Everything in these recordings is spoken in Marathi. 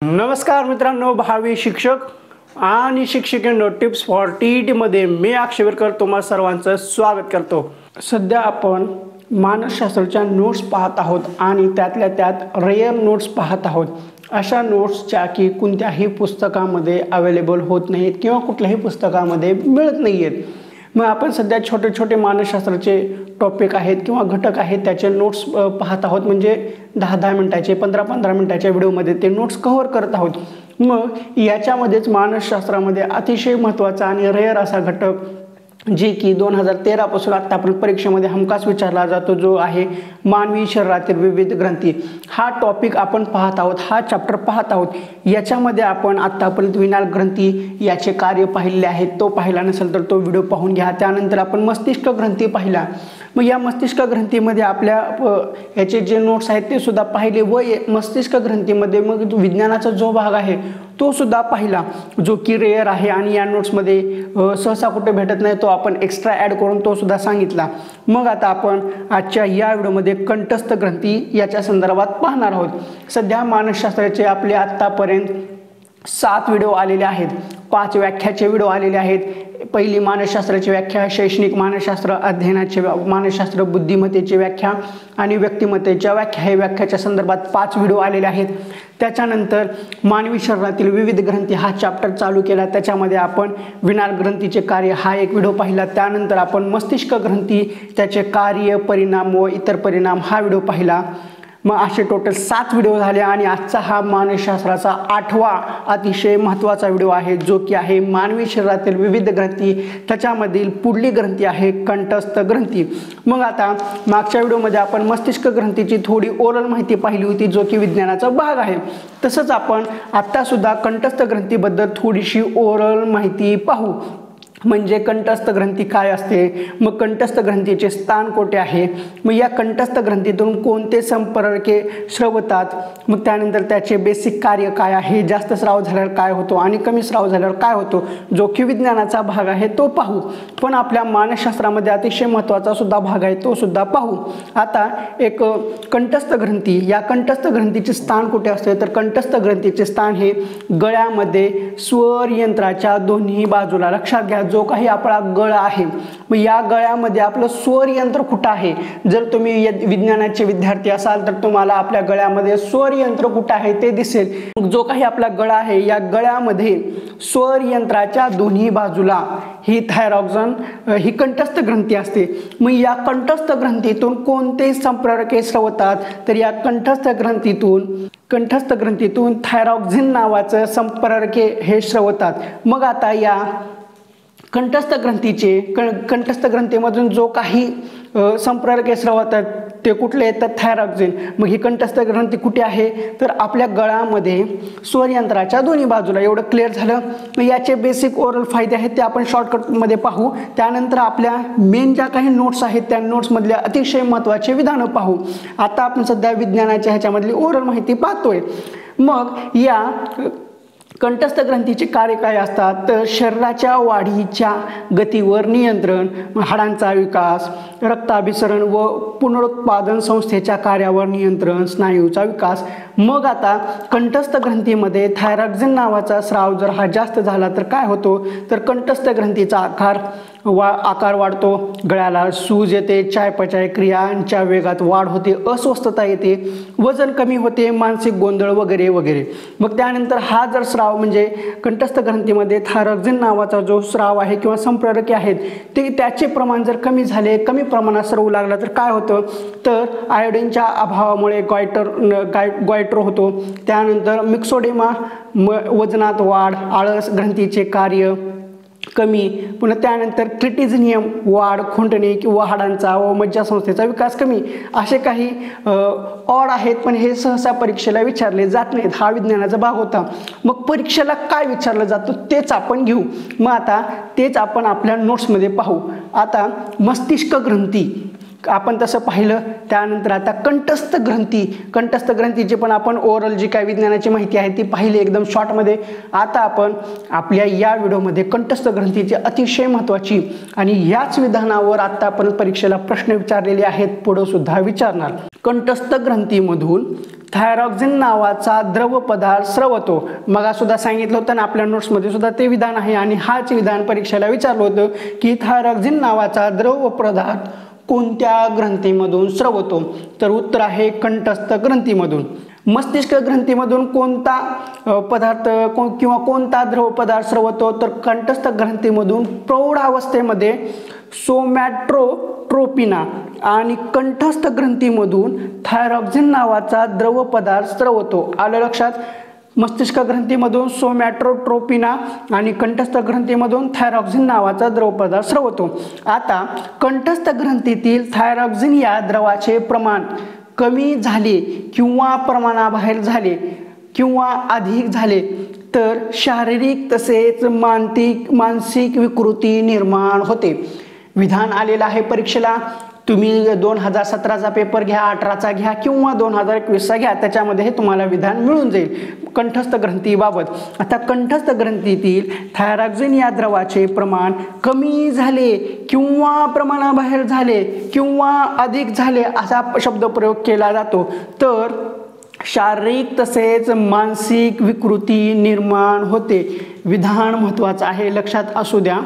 नमस्कार मित्रांनो, भावी शिक्षक आणि शिक्षिकेंनो, टिप्स फॉर टीईटी मध्ये मी अक्षयकर तुम्हा सर्वांचं स्वागत करतो। सध्या आपण मानसशास्त्राच्या नोट्स पाहत आहोत आणि त्यातल्या त्यात रेअर नोट्स पाहत आहोत। अशा नोट्सच्या की कोणत्याही पुस्तकामध्ये अवेलेबल होत नाहीत किंवा कुठल्याही पुस्तकामध्ये मिळत नाहीयेत। मग आपण सध्या छोटे छोटे मानसशास्त्राचे टॉपिक आहेत किंवा घटक आहेत त्याचे नोट्स पाहत आहोत, म्हणजे 10-10 मिनिटाचे 15-15 मिनिटाच्या व्हिडिओमध्ये ते नोट्स कव्हर करत आहोत। मग याच्यामध्येच मानसशास्त्रामध्ये अतिशय महत्त्वाचा आणि रेअर असा घटक जे की 2013 पासून आतापर्यंत परीक्षेमध्ये हमखास विचारला जातो, जो आहे मानवी शरीरातील विविध ग्रंथी। हा टॉपिक आपण पाहत आहोत, हा चॅप्टर पाहत आहोत। याच्यामध्ये आपण आतापर्यंत विनाल ग्रंथी याचे कार्य पाहिले आहेत, तो पाहिला नसेल तर तो व्हिडिओ पाहून घ्या। त्यानंतर आपण मस्तिष्क ग्रंथी पाहिला। मग या मस्तिष्क ग्रंथीमध्ये आपल्या याचे जे नोट्स आहेत ते सुद्धा पाहिले व मस्तिष्क ग्रंथीमध्ये मग विज्ञानाचा जो भाग आहे तो सुद्धा पाहिला, जो की रेअर आहे आणि या नोट्समध्ये सहसा कुठे भेटत नाही, तो आपण एक्स्ट्रा ॲड करून तो सुद्धा सांगितला। मग आता आपण आजच्या या व्हिडिओमध्ये कंठस्थ ग्रंथी याच्या संदर्भात पाहणार आहोत। सध्या मानसशास्त्राचे आपले आत्तापर्यंत 7 व्हिडिओ आलेले आहेत, 5 व्याख्याचे व्हिडिओ आलेले आहेत। पहिली मानसशास्त्राची व्याख्या, शैक्षणिक मानसशास्त्र, अध्ययनाचे मानसशास्त्र, बुद्धिमत्तेची व्याख्या आणि व्यक्तिमत्तेच्या व्याख्या, हे व्याख्याच्या संदर्भात 5 व्हिडिओ आलेले आहेत। त्याच्यानंतर मानवी शरीरातील विविध ग्रंथी हा चॅप्टर चालू केला, त्याच्यामध्ये आपण विनाल ग्रंथीचे कार्य हा एक व्हिडिओ पाहिला। त्यानंतर आपण मस्तिष्क ग्रंथी, त्याचे कार्य, परिणाम व इतर परिणाम हा व्हिडिओ पाहिला। मग असे टोटल 7 व्हिडिओ झाले आणि आजचा हा मानसशास्त्राचा 8वा अतिशय महत्त्वाचा व्हिडिओ आहे, जो की आहे मानवी शरीरातील विविध ग्रंथी। त्याच्यामधील पुढली ग्रंथी आहे कंठस्थ ग्रंथी। मग आता मागच्या व्हिडिओमध्ये आपण मस्तिष्क ग्रंथीची थोडी ओरल माहिती पाहिली होती, जो की विज्ञानाचा भाग आहे। तसंच आपण आता सुद्धा कंठस्थ ग्रंथीबद्दल थोडीशी ओरल माहिती पाहू, म्हणजे कंठस्थ ग्रंथी काय असते, मग कंठस्थ ग्रंथीचे स्थान कोठे आहे, मग या कंठस्थ ग्रंथीतून कोणते संपर्के स्रवतात, मग त्यानंतर त्याचे बेसिक कार्य काय आहे, जास्त स्राव झाल्यावर काय होतो आणि कमी स्राव झाल्यावर काय होतो, जो की विज्ञानाचा भाग आहे तो पाहू। पण आपल्या मानसशास्त्रामध्ये अतिशय महत्त्वाचा सुद्धा भाग आहे, तो सुद्धा पाहू। आता एक कंठस्थ ग्रंथी, या कंठस्थ ग्रंथीचे स्थान कुठे असते, तर कंठस्थ ग्रंथीचे स्थान हे गळ्यामध्ये स्वर यंत्राच्या दोन्ही बाजूला। लक्षात घ्या, जो काही आपला गळा आहे, मग या गळ्यामध्ये आपलं स्वर यंत्र कुठं आहे। जर तुम्ही विज्ञानाचे विद्यार्थी असाल तर तुम्हाला आपल्या गळ्यामध्ये स्वर यंत्र कुठं आहे ते दिसेल। मग जो काही आपला गळा आहे, या गळ्यामध्ये स्वर यंत्राच्या दोन्ही बाजूला ही थायरॉक्झन, ही कंठस्थ ग्रंथी असते। मग या कंठस्थ ग्रंथीतून कोणते संप्रेरके स्रवतात, तर या कंठस्थ ग्रंथीतून थायरॉक्झिन नावाचं संप्रेरके हे स्रवतात। मग आता या कंठस्थ ग्रंथीमधून जो काही संप्रेरके स्रवतात ते कुठले आहेत, तर थायरॉक्झिन। मग ही कंठस्थ ग्रंथी कुठे आहे, तर आपल्या गळ्यामध्ये स्वरयंत्राच्या दोन्ही बाजूला। एवढं क्लिअर झालं। मग याचे बेसिक ओरल फायदे आहेत ते आपण शॉर्टकटमध्ये पाहू। त्यानंतर आपल्या मेन ज्या काही नोट्स आहेत त्या नोट्समधले अतिशय महत्त्वाचे विधानं पाहू। आता आपण सध्या विज्ञानाच्या ह्याच्यामधली ओरल माहिती पाहतोय। मग या कंठस्थ ग्रंथीचे कार्य काय असतात, तर शरीराच्या वाढीच्या गतीवर नियंत्रण, हाडांचा विकास, रक्ताभिसरण व पुनरुत्पादन संस्थेच्या कार्यावर नियंत्रण, स्नायूचा विकास। मग आता कंठस्थ ग्रंथीमध्ये थायरॉक्झिन नावाचा स्राव जर हा जास्त झाला तर काय होतो, तर कंठस्थ ग्रंथीचा आकार वाढतो, गळ्याला सूज येते, चयापचय क्रियांच्या वेगात वाढ होते, अस्वस्थता येते, वजन कमी होते, मानसिक गोंधळ वगैरे वगैरे। मग त्यानंतर हा जर स्राव म्हणजे कंठस्थ ग्रंथीमध्ये थायरॉक्झिन नावाचा जो स्राव आहे किंवा संप्रेरके आहेत ते त्याचे प्रमाण जर कमी झाले, कमी प्रमाणात स्रवू लागला तर काय होतं, तर आयोडीनच्या अभावामुळे गॉयटर होतो। त्यानंतर मिक्सोडेमा, वजनात वाढ, आळस, ग्रंथीचे कार्य कमी, पुन्हा त्यानंतर क्रिटिझिनियम, वाढ, खुंटणे किंवा हाडांचा व मज्जासंस्थेचा विकास कमी, असे काही ऑड आहेत। पण हे सहसा परीक्षेला विचारले जात नाहीत, हा विज्ञानाचा भाग होता। मग परीक्षेला काय विचारलं जातं तेच आपण घेऊ। मग आता तेच आपण आपल्या नोट्समध्ये पाहू। आता मस्तिष्क ग्रंथी आपण तसं पाहिलं. त्यानंतर आता कंठस्थ ग्रंथीची पण आपण ओरल जी काय विज्ञानाची माहिती आहे ती पाहिली एकदम शॉर्टमध्ये. आता आपण आपल्या या व्हिडिओमध्ये कंठस्थ ग्रंथीची अतिशय महत्त्वाची आणि याच विधानावर आता आपण परीक्षेला प्रश्न विचारलेले आहेत, पुढे सुद्धा विचारणार. कंठस्थ ग्रंथीमधून थायरॉक्सिन नावाचा द्रव पदार्थ स्रवतो. मग सुद्धा सांगितलं होतं ना आपल्या नोट्समध्ये सुद्धा ते विधान आहे आणि हाच विधान परीक्षेला विचारलं होतं की थायरॉक्सिन नावाचा द्रव पदार्थ कोणत्या ग्रंथीमधून स्रवतो. तर उत्तर आहे कंठस्थ ग्रंथीमधून. मस्तिष्क ग्रंथीमधून कोणता पदार्थ किंवा कोणता द्रव पदार्थ स्रवतो. तर कंठस्थ ग्रंथीमधून प्रौढावस्थेमध्ये सोमॅट्रोट्रोपिना आणि कंठस्थ ग्रंथीमधून थायरॉक्सिन नावाचा द्रव पदार्थ स्रवतो. आलं लक्षात. मस्तिष्क ग्रंथीमधून सोमॅट्रोट्रोपिना आणि कंठस्थ ग्रंथीमधून थायरॉक्सिन नावाचा द्रव पदार्थ स्रवतो. आता कंठस्थ ग्रंथीतील थायरॉक्सिन या द्रवाचे प्रमाण कमी झाले किंवा प्रमाणाबाहेर झाले किंवा अधिक झाले तर शारीरिक तसेच मानसिक विकृती निर्माण होते. विधान आलेलं आहे परीक्षेला. तुम्ही 2017चा पेपर घ्या, 18चा घ्या किंवा 2021चा घ्या, त्याच्यामध्ये हे तुम्हाला विधान मिळून जाईल कंठस्थ ग्रंथीबाबत. आता कंठस्थ ग्रंथीतील थायरॉक्सिन या द्रवाचे प्रमाण कमी झाले किंवा प्रमाणाबाहेर झाले किंवा अधिक झाले असा शब्दप्रयोग केला जातो. तर शारीरिक तसेच मानसिक विकृती निर्माण होते. विधान महत्त्वाचं आहे, लक्षात असू द्या.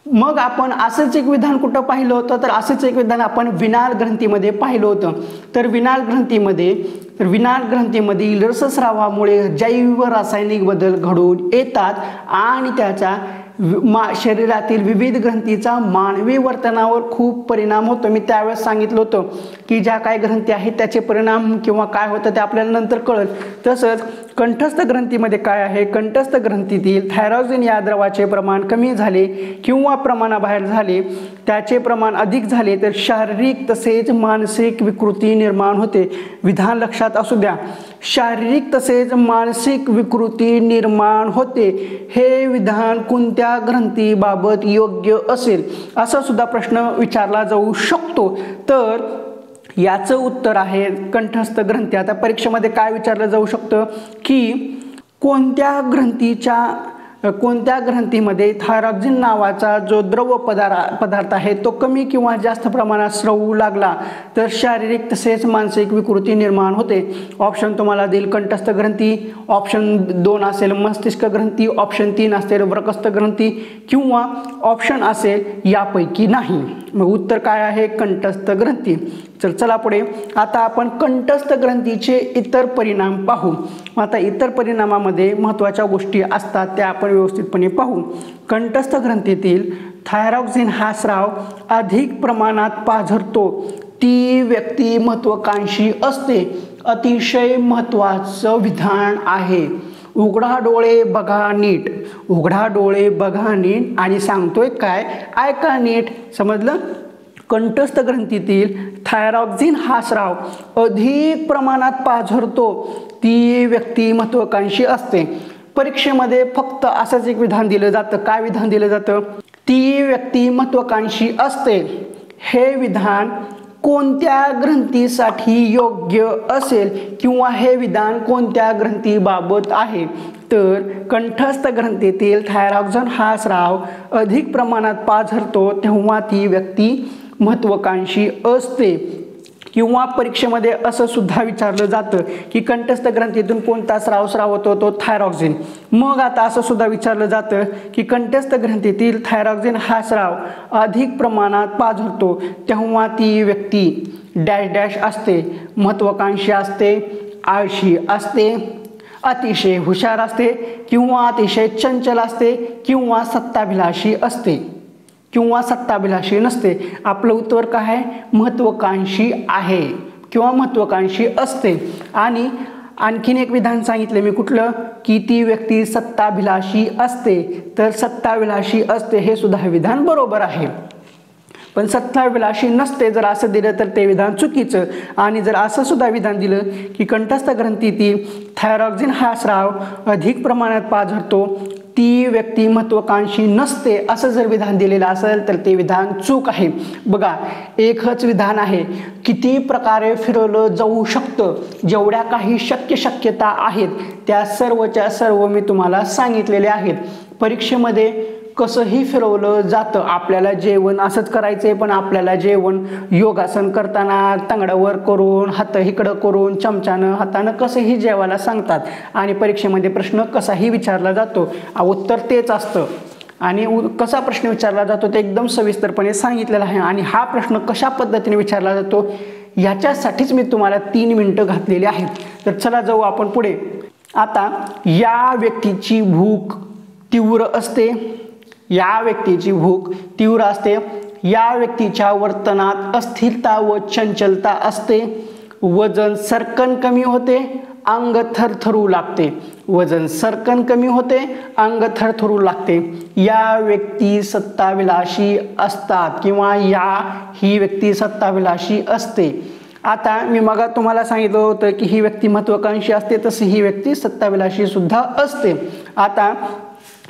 मग आपण असंच एक विधान कुठं पाहिलं होतं. तर असंच एक विधान आपण विनाल ग्रंथीमध्ये पाहिलं होतं. तर विनाल ग्रंथीमधील रसस्रावामुळे जैव रासायनिक बदल घडून येतात आणि त्याचा शरीरातील विविध ग्रंथीचा मानवी वर्तनावर खूप परिणाम होतो. मी त्यावेळेस सांगितलं होतं की ज्या काय ग्रंथी आहेत त्याचे परिणाम किंवा काय होतं ते आपल्याला नंतर कळेल. तसंच कंठस्थ ग्रंथीमध्ये काय आहे, कंठस्थ ग्रंथीतील थायरॉक्सिन या द्रवाचे प्रमाण कमी झाले किंवा प्रमाणाबाहेर झाले, त्याचे प्रमाण अधिक झाले तर शारीरिक तसेच मानसिक विकृती निर्माण होते. विधान लक्षात असू द्या. शारीरिक तसेच मानसिक विकृती निर्माण होते. हे विधान कोणत्या ग्रंथीबाबत योग्य असेल असा सुद्धा प्रश्न विचारला जाऊ शकतो. तर याचं उत्तर आहे कंठस्थ ग्रंथी. आता परीक्षेमध्ये काय विचारलं जाऊ शकतं की कोणत्या ग्रंथीमध्ये थायरॉक्सिन नावाचा जो द्रव पदार्थ आहे तो कमी किंवा जास्त प्रमाणात स्रवू लागला तर शारीरिक तसेच मानसिक विकृती निर्माण होते. ऑप्शन तुम्हाला देईल कंठस्थ ग्रंथी, ऑप्शन 2 असेल मस्तिष्क ग्रंथी, ऑप्शन 3 असेल वृक्कस्थ ग्रंथी किंवा ऑप्शन असेल यापैकी नाही. मग उत्तर काय आहे, कंठस्थ ग्रंथी. चला पुढे. आता आपण कंठस्थ ग्रंथीचे इतर परिणाम पाहू. आता इतर परिणामामध्ये महत्त्वाच्या गोष्टी असतात त्या आपण व्यवस्थितपणे पाहू. कंठस्थ ग्रंथीतील थायरॉक्सिन हा स्राव अधिक प्रमाणात पाझरतो ती व्यक्ती महत्त्वाकांक्षी असते. अतिशय महत्त्वाचं विधान आहे. उघडा डोळे बघा नीट, उघडा डोळे बघा नीट आणि सांगतोय काय, ऐका नीट. समजलं. कंठस्थ ग्रंथीतील थायरॉक्सिन हा स्राव अधिक प्रमाणात पाझरतो ती व्यक्ती महत्त्वाकांक्षी असते. परीक्षेमध्ये फक्त असंच एक विधान दिलं जातं. काय विधान दिलं जातं, ती व्यक्ती महत्त्वाकांक्षी असते. हे विधान कोणत्या ग्रंथीसाठी योग्य असेल किंवा हे विधान कोणत्या ग्रंथीबाबत आहे. तर कंठस्थ ग्रंथीतील थायरॉक्सिन हा स्राव अधिक प्रमाणात पाझरतो तेव्हा ती व्यक्ती महत्त्वाकांक्षी असते. किंवा परीक्षेमध्ये असं सुद्धा विचारलं जातं की कंठस्थ ग्रंथीतून कोणता स्राव होतो, तो थायरॉक्सिन. मग आता असं सुद्धा विचारलं जातं की कंठस्थ ग्रंथीतील थायरॉक्सिन हा स्राव अधिक प्रमाणात पाझरतो तेव्हा ती व्यक्ती डॅश डॅश असते, महत्त्वाकांक्षी असते, आळशी असते, अतिशय हुशार असते किंवा अतिशय चंचल असते किंवा सत्ताभिलाषी असते किंवा सत्ताभिलाषी नसते. आपलं उत्तर काय आहे, महत्त्वाकांक्षी आहे किंवा महत्त्वाकांक्षी असते. आणि आणखीन एक विधान सांगितलं मी कुठलं, की ती व्यक्ती सत्ताभिलाषी असते. तर सत्ताभिलाषी असते हे सुद्धा विधान बरोबर आहे. पण सत्ताभिलाषी नसते जर असं दिलं तर ते विधान चुकीचं. आणि जर असं सुद्धा विधान दिलं की कंठस्थ ग्रंथीतील थायरॉक्सिन हा स्राव अधिक प्रमाणात पाझरतो ती व्यक्ती महत्त्वाकांक्षी नसते असं जर विधान दिलेलं असेल तर ते विधान चूक आहे। बघा, एकच विधान आहे, किती प्रकारे फिरवलं जाऊ शकतं, जेवढ्या काही शक्यता आहेत त्या सर्वच्या सर्व मी तुम्हाला सांगितलेले आहेत। परीक्षेमध्ये कसंही फिरवलं जातं, आपल्याला जेवण असंच करायचं आहे, पण आपल्याला जेवण योगासन करताना तंगडावर करून हात इकडं करून चमच्यानं हातानं कसंही जेवायला सांगतात आणि परीक्षेमध्ये प्रश्न कसाही विचारला जातो, उत्तर तेच असतं। आणि कसा प्रश्न विचारला जातो ते एकदम सविस्तरपणे सांगितलेलं आहे। आणि हा प्रश्न कशा पद्धतीने विचारला जातो याच्यासाठीच मी तुम्हाला 3 मिनिटं घातलेली आहेत। तर चला जाऊ आपण पुढे। आता या व्यक्तीची भूक तीव्र असते, या व्यक्तीची भूक तीव्र असते, या व्यक्तीच्या वर्तनात अस्थिरता व चंचलता असते, वजन सरकन कमी होते, अंग थरथरू लागते, वजन सरकन कमी होते, अंग थरथरू लागते, या व्यक्ती सत्ताविलाशी असतात किंवा ही व्यक्ती सत्ताविलाशी असते। आता मी मग तुम्हाला सांगितलं होतं की ही व्यक्ती महत्त्वाकांक्षी असते, तशी ही व्यक्ती सत्ताविलाशी सुद्धा असते। आता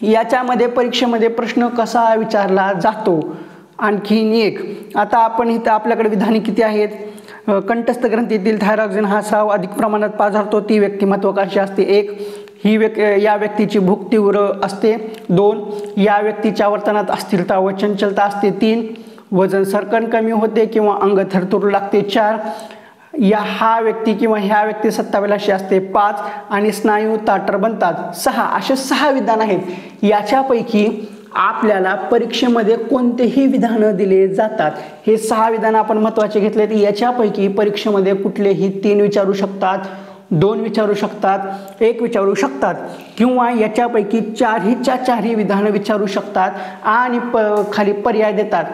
याच्यामध्ये परीक्षेमध्ये प्रश्न कसा विचारला जातो आणखीन एक। आता आपण इथं आपल्याकडे विधाने किती आहेत, कंठस्थ ग्रंथीतील थायरॉक्सिन हा स्राव अधिक प्रमाणात पाझरतो, ती व्यक्ती महत्त्वाकांक्षी असते। 1 या व्यक्तीची भूक तीव्र असते। 2 या व्यक्तीच्या वर्तनात अस्थिरता व चंचलता असते। 3 वजन सरकन कमी होते किंवा अंग थरथरू लागते। 4 हा व्यक्ती किंवा ह्या व्यक्ती सत्ताविलाशी असते। 5 आणि स्नायू ताटर बनतात। 6 असे 6 विधान आहेत। याच्यापैकी आपल्याला परीक्षेमध्ये कोणतेही विधानं दिले जातात, हे 6 विधान आपण महत्त्वाचे घेतले, तर याच्यापैकी परीक्षेमध्ये कुठलेही 3 विचारू शकतात, 2 विचारू शकतात, 1 विचारू शकतात किंवा याच्यापैकी 4ही विधानं विचारू शकतात आणि खाली पर्याय देतात।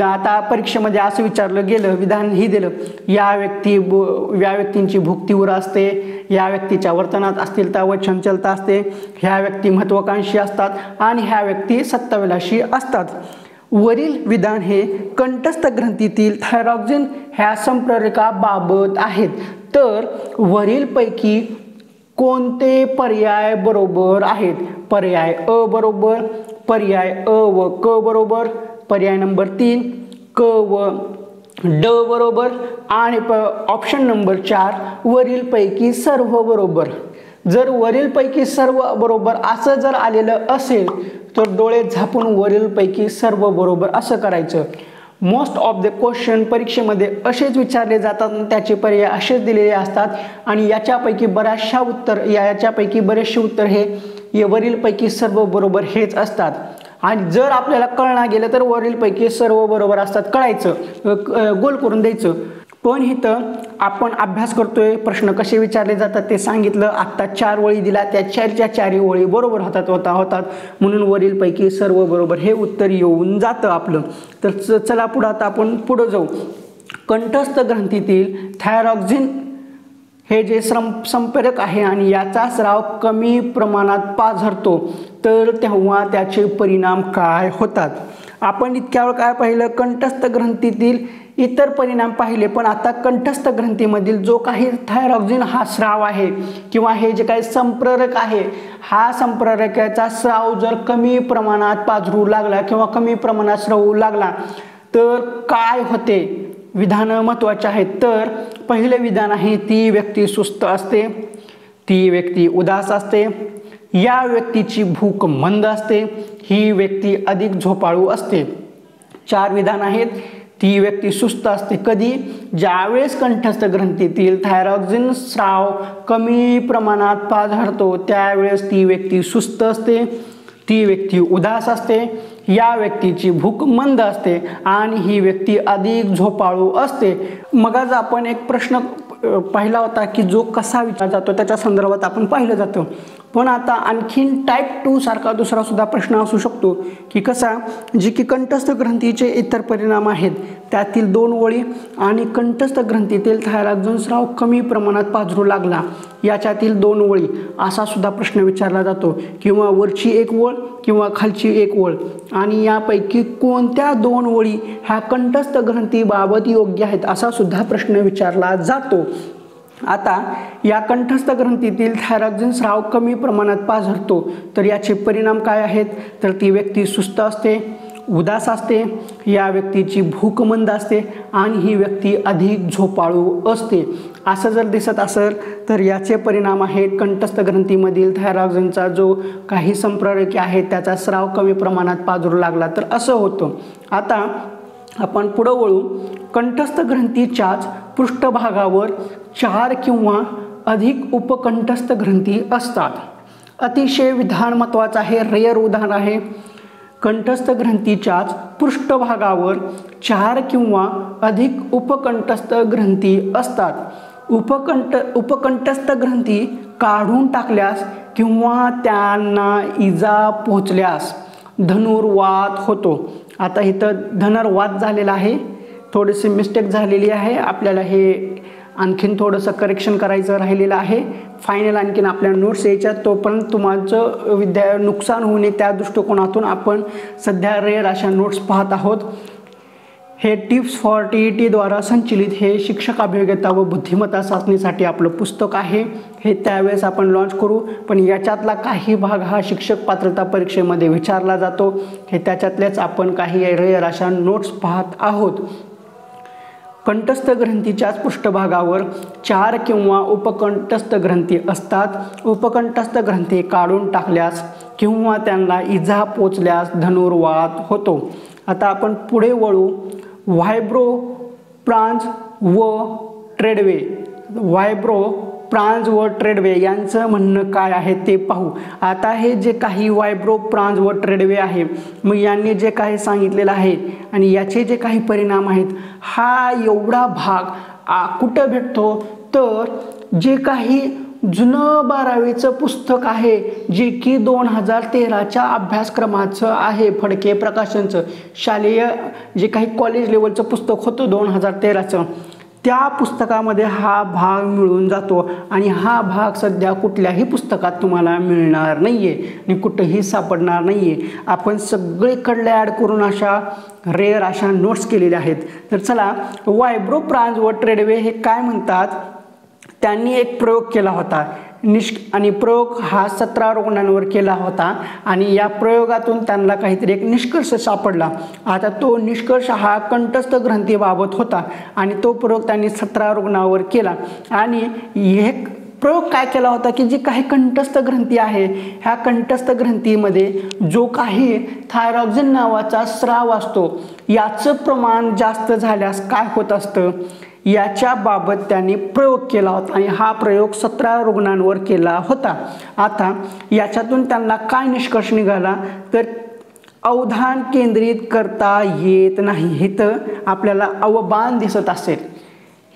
आता परीक्षेमध्ये असं विचारलं गेलं, विधान ही दिलं, या व्यक्तींची भूक तीव्र असते, या व्यक्तीच्या वर्तनात अस्थिरता व चंचलता असते, ह्या व्यक्ती महत्त्वाकांक्षी असतात आणि ह्या व्यक्ती सत्ताविलाशी असतात। वरील विधान हे कंठस्थ ग्रंथीतील थायरॉक्सिन ह्या संप्रेरकाबाबत आहेत, तर वरीलपैकी कोणते पर्याय बरोबर आहेत? पर्याय अ बरोबर, पर्याय अ व क बरोबर, पर्याय नंबर 3 क व ड बरोबर आणि ऑप्शन नंबर 4 वरीलपैकी सर्व बरोबर। जर वरीलपैकी सर्व बरोबर असं जर आलेलं असेल तर डोळे झापून वरीलपैकी सर्व बरोबर असं करायचं। मोस्ट ऑफ द क्वेश्चन परीक्षेमध्ये असेच विचारले जातात, त्याचे पर्याय असेच दिलेले असतात आणि याच्यापैकी बरेचसे उत्तर हे वरीलपैकी सर्व बरोबर हेच असतात। आणि जर आपल्याला कळना गेलं तर वरीलपैकी सर्व बरोबर असतात कळायचं, गोल करून द्यायचं। पण इथं आपण अभ्यास करतोय, प्रश्न कसे विचारले जातात ते सांगितलं। आत्ता 4 वळी दिला, त्या 4च्या वळी बरोबर होतात, म्हणून वरीलपैकी सर्व बरोबर हे उत्तर येऊन जातं आपलं। तर चला पुढं आता आपण पुढं जाऊ। कंठस्थ ग्रंथीतील थायरॉक्सिन हे जे संप्रेरक आहे आणि याचा स्राव कमी प्रमाणात पाझरतो, तर तेव्हा त्याचे परिणाम काय होतात? आपण इतक्या वेळ काय पाहिलं, कंठस्थ ग्रंथीतील इतर परिणाम पाहिले, पण आता कंठस्थ ग्रंथीमधील जो काही थायरॉक्सिन हा स्राव आहे किंवा हे जे काही संप्रेरक आहे, हा संप्रेरकाचा स्राव जर कमी प्रमाणात पाझरू लागला किंवा कमी प्रमाणात स्रावू लागला तर काय होते? विधानं महत्त्वाचे आहेत। तर पहिले विधान आहे, ती व्यक्ती सुस्त असते, ती व्यक्ती उदास असते, या व्यक्तीची भूक मंद असते, ही व्यक्ती अधिक झोपाळू असते। 4 विधान आहेत, ती व्यक्ती सुस्त असते कधी? ज्यावेळेस कंठस्थ ग्रंथीतील थायरॉक्सिन स्राव कमी प्रमाणात पाझरतो त्यावेळेस ती व्यक्ती सुस्त असते, ती व्यक्ती उदास असते, या व्यक्तीची भूक मंद असते आणि ही व्यक्ती अधिक झोपाळू असते। मग आज आपण एक प्रश्न पाहिला होता की जो कसा विचारला जातो त्याच्या संदर्भात आपण पाहिलं जातं, पण आता आणखीन टाईप 2 सारखा दुसरा सुद्धा प्रश्न असू शकतो की कसा, जी की कंठस्थ ग्रंथीचे इतर परिणाम आहेत त्यातील 2 वळी आणि कंठस्थ ग्रंथीतील थायरॉक्सिन स्राव कमी प्रमाणात पाझरू लागला याच्यातील 2 वळी, असा सुद्धा प्रश्न विचारला जातो, किंवा वरची 1 ओळ किंवा खालची 1 ओळ, आणि यापैकी कोणत्या 2 वळी ह्या कंठस्थ ग्रंथीबाबत योग्य आहेत असा सुद्धा प्रश्न विचारला जातो। आता या कंठस्थ ग्रंथीतील थायरॉक्सिन स्राव कमी प्रमाणात पाझरतो, तर याचे परिणाम काय आहेत? तर ती व्यक्ती सुस्त असते, उदास असते, या व्यक्तीची भूक मंद असते आणि ही व्यक्ती अधिक झोपाळू असते. असं जर दिसत असेल तर याचे परिणाम आहेत कंठस्थ ग्रंथीमधील थायरॉक्सिनचा जो काही संप्रेरक आहे त्याचा स्राव कमी प्रमाणात पाझरू लागला तर असं होतं. आता आपण पुढे वळू. कंठस्थ ग्रंथीच्याच पृष्ठभागावर 4 किंवा अधिक उपकंठस्थ ग्रंथी असतात. अतिशय विधान महत्त्वाचं आहे, रेअर उदाहरण आहे. कंठस्थ ग्रंथीच्याच पृष्ठभागावर 4 किंवा अधिक उपकंठस्थ ग्रंथी असतात. उपकंठस्थ ग्रंथी काढून टाकल्यास किंवा त्यांना इजा पोहोचल्यास धनुर्वात होतो. आता इथं धनुर्वात झालेला आहे, थोडीशी मिस्टेक झालेली आहे. आपल्याला हे आणखीन थोडंसं करेक्शन करायचं राहिलेलं आहे. फायनल आणखीन आपल्या नोट्स यायच्या, तोपर्यंत तुमचं नुकसान होऊ नये त्या दृष्टिकोनातून आपण सध्या रेअर अशा नोट्स पाहत आहोत. हे टिप्स फॉर TET द्वारा संचलित हे शिक्षक अभियोग्यता व बुद्धिमत्ता चाचणीसाठी आपलं पुस्तक आहे. हे त्यावेळेस आपण लॉन्च करू, पण याच्यातला काही भाग हा शिक्षक पात्रता परीक्षेमध्ये विचारला जातो. हे त्याच्यातलेच आपण काही रेअर अशा नोट्स पाहत आहोत. कंठस्थ ग्रंथीच्याच पृष्ठभागावर 4 किंवा उपकंठस्थ ग्रंथी असतात. उपकंठस्थ ग्रंथी काढून टाकल्यास किंवा त्यांना इजा पोचल्यास धनुर्वात होतो. आता आपण पुढे वळू. व्हायब्रो प्रांज व ट्रेडवे. व्हायब्रो प्रांज व ट्रेडवे यांचं म्हणणं काय आहे ते पाहू. आता हे जे काही व्हायब्रो प्रांज व ट्रेडवे आहे, मग यांनी जे काही सांगितलेलं आहे आणि याचे जे काही परिणाम आहेत, हा एवढा भाग कुठं भेटतो? तर जे काही जुनं 12वीचं पुस्तक आहे, जे की 2013च्या अभ्यासक्रमाचं आहे, फडके प्रकाशनचं शालेय जे काही कॉलेज लेवलचं पुस्तक होतं 2013चं, त्या पुस्तकामध्ये हा भाग मिळून जातो. आणि हा भाग सध्या कुठल्याही पुस्तकात तुम्हाला मिळणार नाही आहे आणि कुठंही सापडणार नाही आहे. आपण सगळीकडले ॲड करून अशा रेअर अशा नोट्स केलेल्या आहेत. तर चला, व्हायब्रो प्रांज व ट्रेडवे हे काय म्हणतात? त्यांनी एक प्रयोग केला होता आणि प्रयोग हा 17 रुग्णांवर केला होता आणि या प्रयोगातून त्यांना काहीतरी एक निष्कर्ष सापडला. आता तो निष्कर्ष हा कंठस्थ ग्रंथीबाबत होता आणि तो प्रयोग त्यांनी 17 रुग्णांवर केला. आणि हे प्रयोग काय केला होता की जी काही कंठस्थ ग्रंथी आहे, ह्या कंठस्थ ग्रंथीमध्ये जो काही थायरॉक्सिन नावाचा स्राव असतो, याचं प्रमाण जास्त झाल्यास काय होत असतं याच्याबाबत त्यांनी प्रयोग केला होता आणि हा प्रयोग 17 रुग्णांवर केला होता. आता याच्यातून त्यांना काय निष्कर्ष निघाला? तर अवधान केंद्रित करता येत नाही. इथं आपल्याला अवबान दिसत असेल,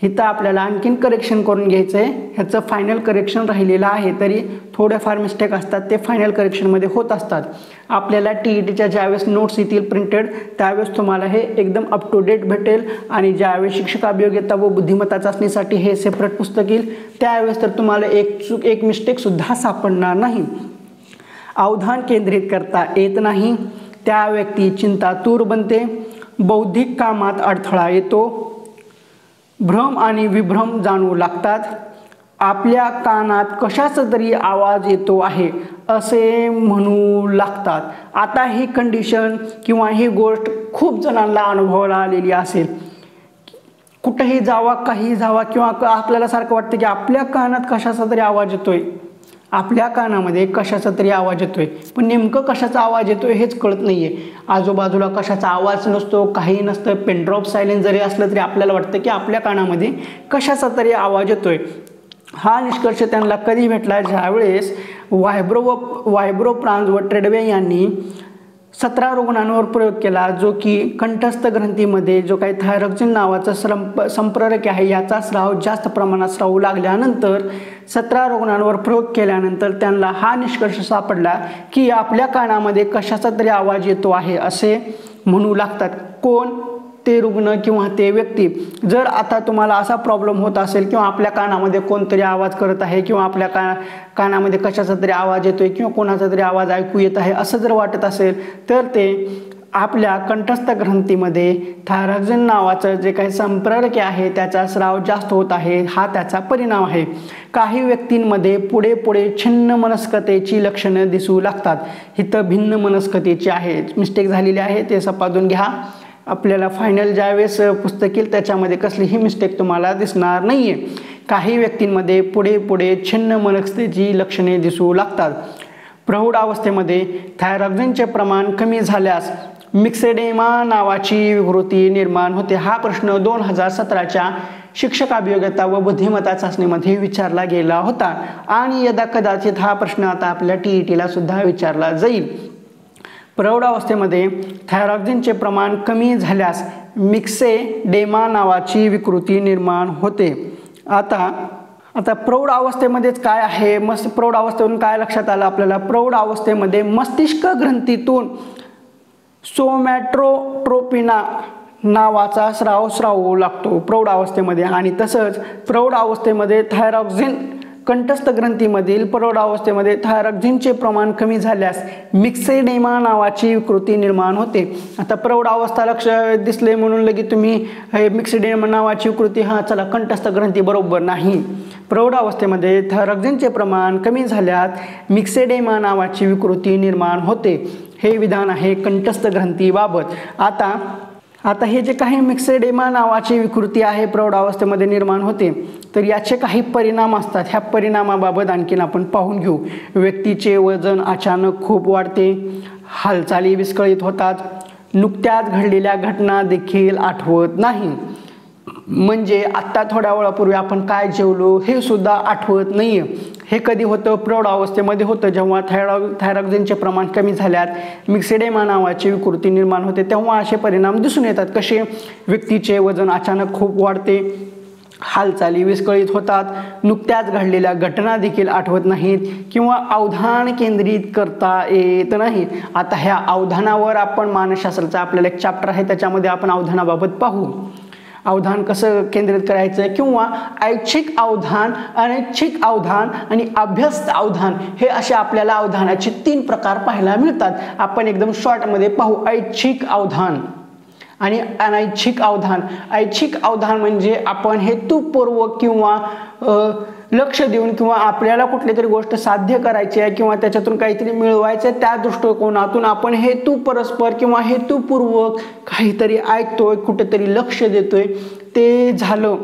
इथं आपल्याला आणखीन करेक्शन करून घ्यायचं आहे. ह्याचं फायनल करेक्शन राहिलेलं आहे, तरी थोड्याफार मिस्टेक असतात, ते फायनल करेक्शनमध्ये होत असतात. आपल्याला TETच्या ज्यावेळेस नोट्स येतील प्रिंटेड, त्यावेळेस तुम्हाला हे एकदम अप टू डेट भेटेल. आणि ज्यावेळेस शिक्षक अभियोग्यता व बुद्धिमत्ता चाचणीसाठी हे सेपरेट पुस्तक येईल, त्यावेळेस तर तुम्हाला एक मिस्टेकसुद्धा सापडणार नाही. अवधान केंद्रित करता येत नाही, त्या व्यक्ती चिंतातूर बनते, बौद्धिक कामात अडथळा येतो, भ्रम आणि विभ्रम जाणवू लागतात, आपल्या कानात कशाचा तरी आवाज येतो आहे असे म्हणू लागतात. आता ही कंडिशन किंवा ही गोष्ट खूप जणांना अनुभवाला आलेली असेल. कुठेही जावा, काही जावा, किंवा आपल्याला सारखं वाटतं की आपल्या कानात कशाचा तरी आवाज येतोय, आपल्या कानामध्ये कशाचा तरी आवाज येतोय, पण नेमकं कशाचा आवाज येतोय हेच कळत नाहीये. आजूबाजूला कशाचा आवाज नसतो, काही नसतं, पेनड्रॉप सायलेंट जरी असलं तरी आपल्याला वाटतं की आपल्या कानामध्ये कशाचा तरी आवाज येतोय. हा निष्कर्ष त्यांना कधी भेटला? ज्यावेळेस व्हायब्रो प्रांज व ट्रेडवे यांनी 17 रुग्णांवर प्रयोग केला, जो की कंठस्थ ग्रंथीमध्ये जो काही थायरॉक्सिन नावाचा संप्रेरक आहे याचा स्राव जास्त प्रमाणात स्रावू लागल्यानंतर 17 रुग्णांवर प्रयोग केल्यानंतर त्यांना हा निष्कर्ष सापडला की आपल्या कानामध्ये कशाचा तरी आवाज येतो आहे असे म्हणू लागतात. कोण? ते रुग्ण किंवा ते व्यक्ती. जर आता तुम्हाला असा प्रॉब्लेम होत असेल किंवा आपल्या कानामध्ये कोणतरी आवाज करत आहे किंवा आपल्या कानामध्ये कशाचा तरी आवाज येतोय किंवा कोणाचा तरी आवाज ऐकू येत आहे असं जर वाटत असेल, तर ते आपल्या कंठस्थ ग्रंथीमध्ये थायरॉक्सिन नावाचं जे काही संप्रेरक आहे त्याचा स्राव जास्त होत आहे, हा त्याचा परिणाम आहे. काही व्यक्तींमध्ये पुढे पुढे छिन्न मनस्कतेची लक्षणं दिसू लागतात. इथं भिन्न मनस्कतेची आहे, मिस्टेक झालेली आहे, ते सपादून घ्या. आपल्याला फायनल ज्यावेळेस पुस्तक येईल त्याच्यामध्ये कसलीही मिस्टेक तुम्हाला दिसणार नाहीये. काही व्यक्तींमध्ये पुढे पुढे छिन्न मनस्कतेची लक्षणे दिसू लागतात. प्रौढ अवस्थेमध्ये थायरॉक्सिनचे प्रमाण कमी झाल्यास मिक्सेडेमा नावाची विकृती निर्माण होते. हा प्रश्न 2017च्या शिक्षक अभियोग्यता व बुद्धिमत्ता चाचणीमध्ये विचारला गेला होता आणि यदा कदाचित हा प्रश्न आता आपल्या TETला सुद्धा विचारला जाईल. प्रौढ अवस्थेमध्ये थायरॉक्सिनचे प्रमाण कमी झाल्यास मिक्सेडेमा नावाची विकृती निर्माण होते. आता प्रौढ अवस्थेमध्येच काय आहे, प्रौढ अवस्थेतून काय लक्षात आलं आपल्याला, प्रौढ अवस्थेमध्ये मस्तिष्क ग्रंथीतून सोमॅट्रोट्रोपिना नावाचा स्राव लागतो प्रौढ अवस्थेमध्ये. आणि तसंच प्रौढ अवस्थेमध्ये थायरॉक्सिन कंठस्थ ग्रंथीमधील प्रौढ अवस्थेमध्ये थायरॉक्सिनचे प्रमाण कमी झाल्यास मिक्सेडेमा नावाची विकृती निर्माण होते. आता प्रौढ अवस्था लक्ष दिसले म्हणून लगेच तुम्ही मिक्सेडेमा नावाची विकृती, हा चला कंठस्थ ग्रंथी बरोबर नाही. प्रौढ अवस्थेमध्ये थायरॉक्सिनचे प्रमाण कमी झाल्यास मिक्सेडेमा नावाची विकृती निर्माण होते. हे विधान आहे कंठस्थ ग्रंथीबाबत. आता हे जे काही मिक्सेडेमा नावाची विकृती आहे प्रौढ अवस्थेमध्ये निर्माण होते, तर याचे काही परिणाम असतात. ह्या परिणामाबाबत आणखीन आपण पाहून घेऊ. व्यक्तीचे वजन अचानक खूप वाढते, हालचाली विस्कळीत होतात, नुकत्याच घडलेल्या घटना देखील आठवत नाही. म्हणजे आत्ता थोड्या वेळापूर्वी आपण काय जेवलो हे सुद्धा आठवत नाहीये. हे कधी होतं, प्रौढ अवस्थेमध्ये होतं, जेव्हा थायरॉक्सिनचे प्रमाण कमी झाल्यात मिक्सेडेमा नावाची विकृती निर्माण होते, तेव्हा असे परिणाम दिसून येतात. कसे, व्यक्तीचे वजन अचानक खूप वाढते, हालचाली विस्कळीत होतात, नुकत्याच घडलेल्या घटना देखील आठवत नाहीत किंवा अवधान केंद्रित करता येत नाही. आता ह्या अवधानावर आपण मानसशास्त्राचा आपल्याला एक चॅप्टर आहे, त्याच्यामध्ये आपण अवधानाबाबत पाहू. अवधान कसं केंद्रित करायचं किंवा ऐच्छिक अवधान, अनैच्छिक अवधान आणि अभ्यस्त अवधान, हे असे आपल्याला अवधानाचे 3 प्रकार पाहायला मिळतात. आपण एकदम शॉर्टमध्ये पाहू. ऐच्छिक अवधान आणि अनैच्छिक अवधान. ऐच्छिक अवधान म्हणजे आपण हेतुपूर्वक किंवा लक्ष देऊन किंवा आपल्याला कुठली तरी गोष्ट साध्य करायची आहे किंवा त्याच्यातून काहीतरी मिळवायचं आहे, त्या दृष्टिकोनातून आपण हेतू परस्पर किंवा हेतुपूर्वक काहीतरी ऐकतोय, कुठेतरी लक्ष देतोय, ते झालं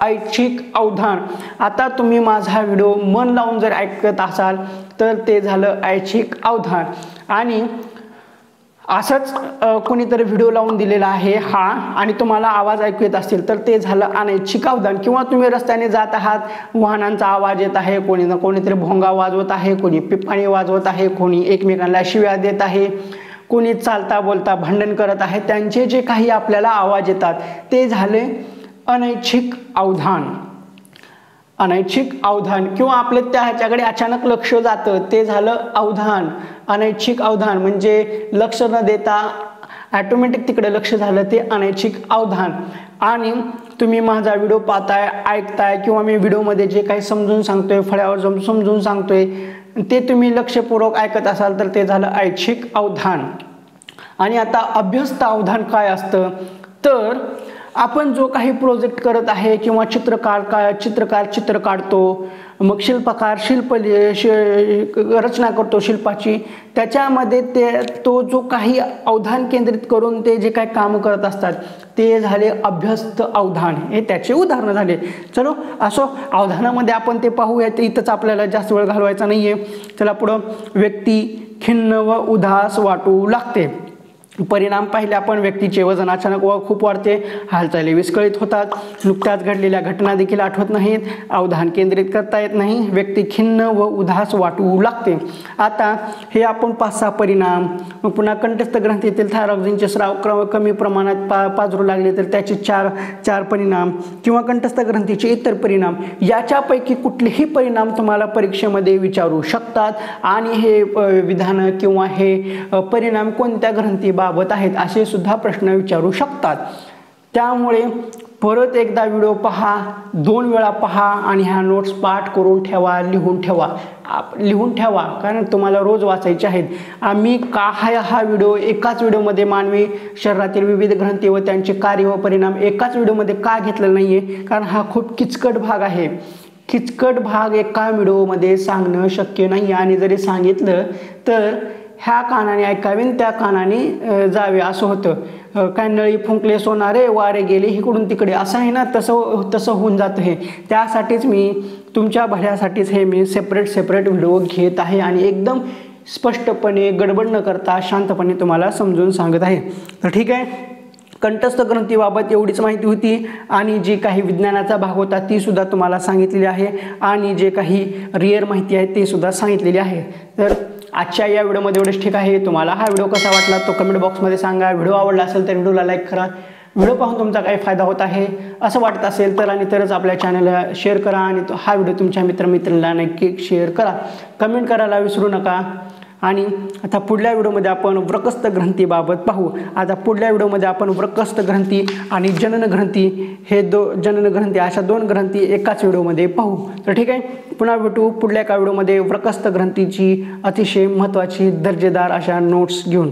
ऐच्छिक अवधान. आता तुम्ही माझा व्हिडिओ मन लावून जर ऐकत असाल तर ते झालं ऐच्छिक अवधान. आणि असंच कोणीतरी व्हिडिओ लावून दिलेला आहे हा आणि तुम्हाला आवाज ऐकू येत असतील तर ते झालं अनैच्छिक अवधान. किंवा तुम्ही रस्त्याने जात आहात, वाहनांचा आवाज येत आहे, कोणी ना कोणीतरी भोंगा वाजवत आहे, कोणी पिपाणी वाजवत आहे, कोणी एकमेकांना शिव्या देत आहे, कोणी चालता बोलता भांडण करत आहे, त्यांचे जे काही आपल्याला आवाज येतात ते झाले अनैच्छिक अवधान. अनैच्छिक अवधान किंवा आपलं त्या ह्याच्याकडे अचानक लक्ष जातं ते झालं अवधान. अनैच्छिक अवधान म्हणजे लक्ष न देता ॲटोमॅटिक तिकडे लक्ष झालं ते अनैच्छिक अवधान. आणि तुम्ही माझा व्हिडिओ पाहताय, ऐकताय किंवा मी व्हिडिओमध्ये जे काही समजून सांगतोय, फळ्यावर समजून सांगतोय, ते तुम्ही लक्षपूर्वक ऐकत असाल तर ते झालं ऐच्छिक अवधान. आणि आता अभ्यस्त अवधान काय असतं, तर आपण जो काही प्रोजेक्ट करत आहे किंवा चित्रकार चित्र काढतो, मग शिल्पकार रचना करतो शिल्पाची, त्याच्यामध्ये तो जो काही अवधान केंद्रित करून ते जे काही काम करत असतात ते झाले अभ्यस्त अवधान. हे त्याचे उदाहरण झाले. चलो असो, अवधानामध्ये आपण ते पाहूया, इथंच आपल्याला जास्त वेळ घालवायचा नाहीये. चला पुढं. व्यक्ती खिन्न व उदास वाटू लागते. परिणाम पाहिले आपण. व्यक्तीचे वजन अचानक व खूप वाढते, हालचाली विस्कळीत होतात, नुकत्याच घडलेल्या घटना देखील आठवत नाहीत, अवधान केंद्रित करता येत नाही, व्यक्ती खिन्न व उदास वाटू लागते. आता हे आपण 5-6 परिणाम. मग पुन्हा कंठस्थ ग्रंथीतील थायरॉक्सिनचे स्राव कमी प्रमाणात पाजरू लागले तर त्याचे 4 परिणाम किंवा कंठस्थ ग्रंथीचे इतर परिणाम, याच्यापैकी कुठलेही परिणाम तुम्हाला परीक्षेमध्ये विचारू शकतात. आणि हे विधान किंवा हे परिणाम कोणत्या ग्रंथी बाबत आहेत असे सुद्धा प्रश्न विचारू शकतात. त्यामुळे परत एकदा व्हिडिओ पहा, 2 वेळा पहा आणि ह्या नोट्स पाठ करून ठेवा, लिहून ठेवा कारण तुम्हाला रोज वाचायचे आहेत. आम्ही हा व्हिडिओ एकाच व्हिडिओमध्ये मानवी शरीरातील विविध ग्रंथी व त्यांचे कार्य व परिणाम एकाच व्हिडिओमध्ये का घेतलेला नाही आहे, कारण हा खूप किचकट भाग आहे. किचकट भाग एका व्हिडिओमध्ये सांगणं शक्य नाही आणि जरी सांगितलं तर ह्या कानाने ऐकावे त्या कानाने जावे असं होतं. काय नळी फुंकले सोनारे वारे गेले इकडून तिकडे असं आहे ना, तसं होऊन जातं हे. त्यासाठीच मी तुमच्या भल्यासाठीच हे मी सेपरेट व्हिडिओ घेत आहे आणि एकदम स्पष्टपणे गडबड न करता शांतपणे तुम्हाला समजून सांगत आहे. तर ठीक आहे, कंठस्थ ग्रंथीबाबत एवढीच माहिती होती आणि जी काही विज्ञानाचा भाग होता ती सुद्धा तुम्हाला सांगितलेली आहे आणि जे काही रिअर माहिती आहे ते सुद्धा सांगितलेली आहे. तर आजच्या या व्हिडिओमध्ये एवढंच ठीक आहे. तुम्हाला हा व्हिडिओ कसा वाटला तो कमेंट बॉक्समध्ये सांगा. व्हिडिओ आवडला असेल तर व्हिडिओला लाईक करा. व्हिडिओ पाहून तुमचा काही फायदा होत आहे असं वाटत असेल तर आणि तरच आपल्या चॅनलला शेअर करा आणि हा व्हिडिओ तुमच्या मित्रांना नक्की शेअर करा. कमेंट करायला विसरू नका. आणि आता पुढल्या व्हिडिओमध्ये आपण वृकस्थ ग्रंथीबाबत पाहू. आता पुढल्या व्हिडिओमध्ये आपण वृकस्थ ग्रंथी आणि जनन ग्रंथी जनन ग्रंथी अशा 2 ग्रंथी एकाच व्हिडिओमध्ये पाहू. तर ठीक आहे, पुन्हा भेटू पुढल्या एका व्हिडिओमध्ये वृकस्थ ग्रंथीची अतिशय महत्त्वाची दर्जेदार अशा नोट्स घेऊन.